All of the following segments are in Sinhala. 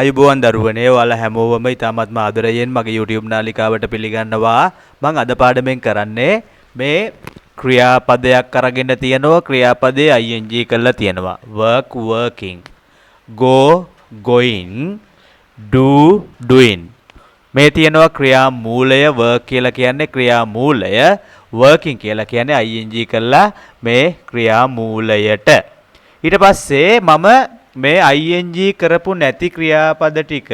අයුබෝවන් දරුවනේ ඔයාලා හැමෝවම ඉතාමත්ම ආදරයෙන් මගේ YouTube නාලිකාවට පිළිගන්නවා. මම අද පාඩමෙන් කරන්නේ මේ ක්‍රියාපදයක් අරගෙන තියෙනවා. ක්‍රියාපදේ ing කරලා තියෙනවා. work working, go going, do doing. මේ තියෙනවා ක්‍රියා මූලය. work කියලා කියන්නේ ක්‍රියා මූලය, working කියලා කියන්නේ ing කරලා මේ ක්‍රියා මූලයට. ඊට පස්සේ මම මේ ing කරපු නැති ක්‍රියාපද ටික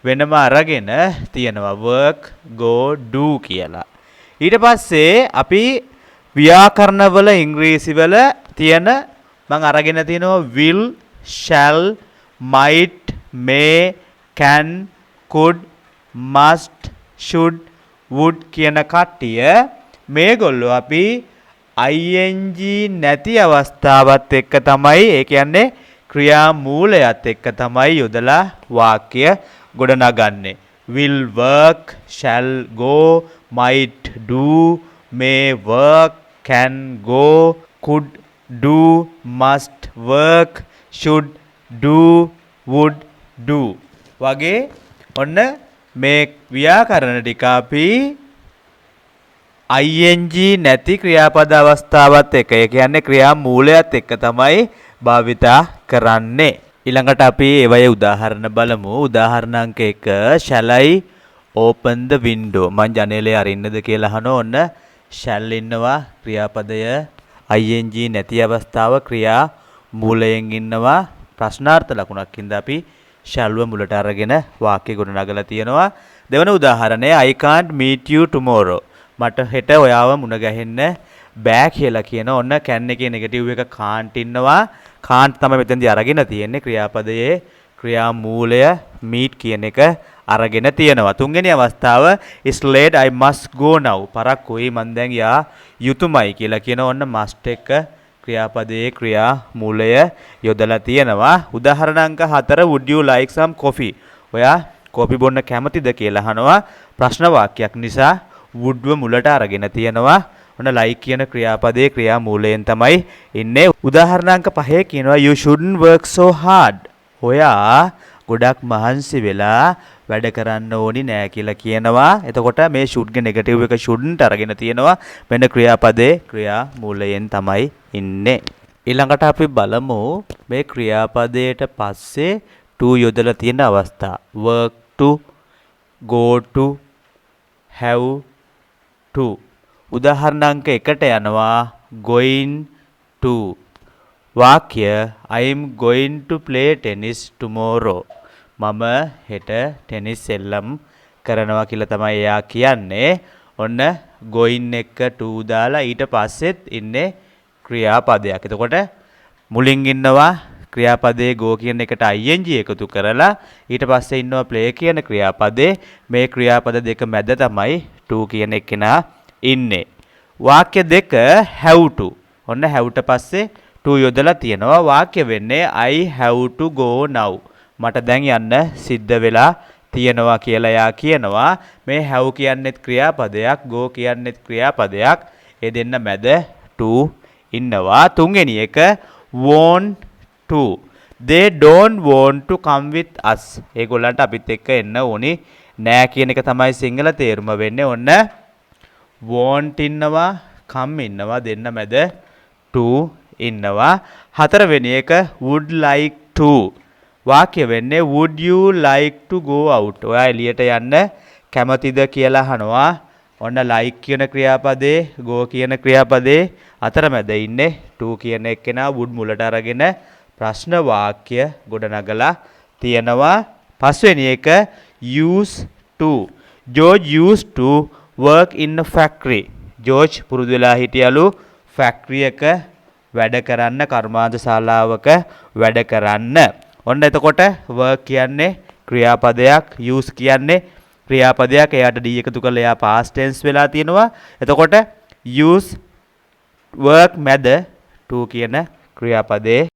වෙනම අරගෙන තියෙනවා work go do කියලා. ඊට පස්සේ අපි ව්‍යාකරණවල ඉංග්‍රීසි වල තියෙන මම අරගෙන තියෙනවා will, shall, might, may, can, could, must, should, would කියන කට්ටිය මේගොල්ලෝ අපි ing නැති අවස්ථාවත් එක්ක තමයි, ඒ කියන්නේ ක්‍රියා මූලයත් එක්ක තමයි යොදලා වාක්‍ය ගොඩනගන්නේ. will work, shall go, might do, may work, can go, could do, must work, should do, would do වගේ ඔන්න මේ ව්‍යාකරණ ටික අපි ing නැති ක්‍රියාපද අවස්ථාවත් එක්ක, ඒ කියන්නේ ක්‍රියා මූලයත් එක්ක තමයි භාවිතා කරන්නේ. ඊළඟට අපි ඒවයේ උදාහරණ බලමු. උදාහරණ අංක 1 shall I open the window. මං ජනේලය අරින්නද කියලා අහනවා. ඔන්න shall ඉන්නවා ක්‍රියාපදය ing නැති අවස්ථාව ක්‍රියා මූලයෙන් ඉන්නවා ප්‍රශ්නාර්ථ ලකුණක් හින්දා අපි shall මුලට අරගෙන වාක්‍ය ගොඩනගලා තියෙනවා. දෙවන උදාහරණය I can't meet you tomorrow. මට හෙට ඔයාව මුණ ගැහෙන්න බෑ කියලා කියන. ඔන්න can එකේ නෙගටිව් එක can't ඉන්නවා. can't තමයි මෙතෙන්දී අරගෙන තියෙන්නේ. ක්‍රියාපදයේ ක්‍රියා මූලය meet කියන එක අරගෙන තියෙනවා. තුන්වෙනි අවස්ථාව is late I must go now. පරක්කුයි මන් දැන් යා යුතුයමයි කියලා කියන. ඔන්න must එක ක්‍රියාපදයේ ක්‍රියා මූලය යොදලා තියෙනවා. උදාහරණ අංක 4 would you like some coffee. ඔයා කෝපි බොන්න කැමතිද කියලා අහනවා. ප්‍රශ්න වාක්‍යයක් නිසා would මුලට අරගෙන තියෙනවා. ඔන්න like කියන ක්‍රියාපදයේ ක්‍රියා මූලයෙන් තමයි ඉන්නේ. උදාහරණ අංක 5 කියනවා you shouldn't work so hard. ඔයා ගොඩක් මහන්සි වෙලා වැඩ කරන්න ඕනි නෑ කියලා කියනවා. එතකොට මේ should ගේ නෙගටිව් එක shouldn't අරගෙන තියෙනවා. මෙන්න ක්‍රියාපදයේ ක්‍රියා මූලයෙන් තමයි ඉන්නේ. ඊළඟට අපි බලමු මේ ක්‍රියාපදයට පස්සේ to යොදලා තියෙන අවස්ථා. work to, go to, have to. උදාහරණ අංක 1ට යනවා going to. වාක්‍ය I am going to play tennis tomorrow. මම හෙට ටෙනිස් සෙල්ලම් කරනවා කියලා තමයි එයා කියන්නේ. ඔන්න going එක to දාලා ඊට පස්සෙත් ඉන්නේ ක්‍රියාපදයක්. එතකොට මුලින් ඉන්නවා ක්‍රියාපදයේ go කියන එකට ing එකතු කරලා ඊට පස්සේ ඉන්නවා play කියන ක්‍රියාපදේ. මේ ක්‍රියාපද දෙක මැද තමයි to කියන එකනා ඉන්නේ. වාක්‍ය දෙක have to. ඔන්න have ට පස්සේ to යොදලා තියෙනවා. වාක්‍ය වෙන්නේ I have to go now. මට දැන් යන්න සිද්ධ වෙලා තියෙනවා කියලා යා කියනවා. මේ have කියන්නේත් ක්‍රියාපදයක්, go කියන්නේත් ක්‍රියාපදයක්. ඒ දෙන්න මැද to ඉන්නවා. තුන්වෙනි එක want to. they don't want to come with us. ඒගොල්ලන්ට අපිත් එක්ක එන්න ඕනි නෑ කියන එක තමයි සිංහල තේරුම වෙන්නේ. ඔන්න want ඉන්නවා, come ඉන්නවා, දෙන්න මැද to ඉන්නවා. හතරවෙනි එක would like to. වාක්‍ය වෙන්නේ would you like to go out. ඔයා එළියට යන්න කැමතිද කියලා අහනවා. ඔන්න like කියන ක්‍රියාපදේ, go කියන ක්‍රියාපදේ අතරමැද ඉන්නේ to කියන එක්කෙනා would මුලට අරගෙන ප්‍රශ්න වාක්‍ය ගොඩනගලා තියෙනවා. පස්වෙනි එක used to. George used to work in a factory. George පුරුදු වෙලා හිටියලු ෆැක්ටරි එක වැඩ කරන්න, කර්මාන්ත ශාලාවක වැඩ කරන්න. ඔන්න එතකොට work කියන්නේ ක්‍රියාපදයක්, use කියන්නේ ක්‍රියාපදයක්. එයාට d එකතු කරලා එයා past tense වෙලා තියෙනවා. එතකොට use work මැද to කියන ක්‍රියාපදේ